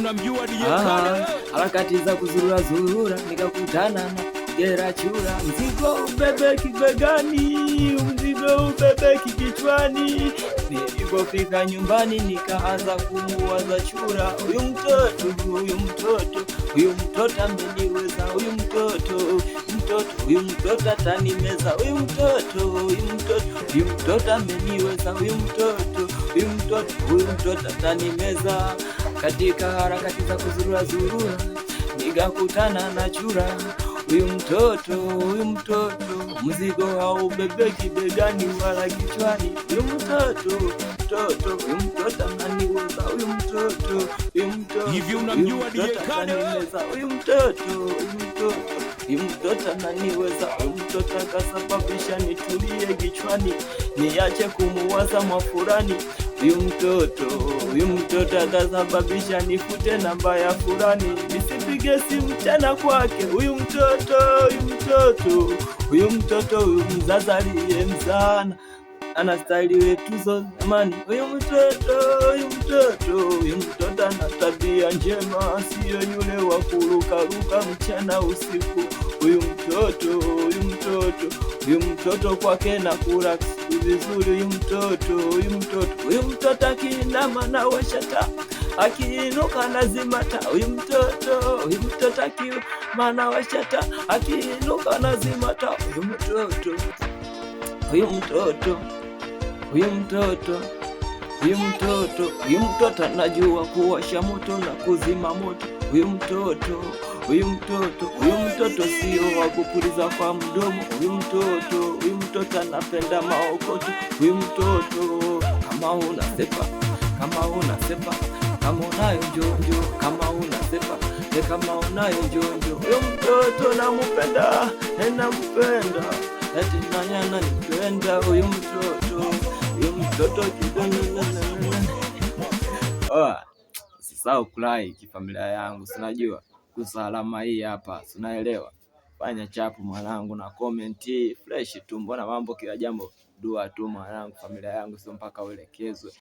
unamjua DJ Kale? Harakati za kuzurura zurura nikakutana na Gera chura, mzigo ubebe kibegani, mzigo ubebe kichwani. Nilipofika nyumbani nikaanza kumuwaza chura, huyu mtoto ameniweza, huyu mtoto atanimeza, huyu mtoto ameniweza, huyu mtoto atanimeza. Katika harakati za kuzurura zurura nikakutana na chura, huyu mtoto mzigo haubebeki begani wala kichwani. Huyu mtoto ananiweza, huyu mtoto hivi unamjua DJ Kale? Huyu mtoto ananiweza, huyu mtoto akasababisha nitulie kichwani, niache kumuwaza mwafurani. Huyu mtoto akasababisha nifute namba ya fulani, nisipige simu tena kwake. Huyu mtoto mzazi aliyemzana anastahili wetu zo zamani. Huyu mtoto ana tabia njema, siyo yule wa kurukaruka mchana usiku. Huyu mtoto kwake na kula vizuri. Huyu mtoto akinama na washata, akiinuka nazima taa. Huyu mtoto akinama na washata, akiinuka nazima taa. Huyu mtoto anajua kuwasha moto na kuzima moto. Huyu mtoto sio wa kupuliza kwa mdomo. Huyu mtoto anapenda maokoto. Huyu mtoto kama unasepa, kama unayo njonjo, kama unasepa, kama unayo njonjo. Huyu mtoto nampenda, eti nanyana nipenda. Huyu mtoto sisahau kulai kifamilia yangu, sinajua kusalama hii hapa, sinaelewa. Fanya chapu mwanangu na comment fresh tu, mbona mambo kila jambo dua tu mwanangu, familia yangu sio mpaka uelekezwe.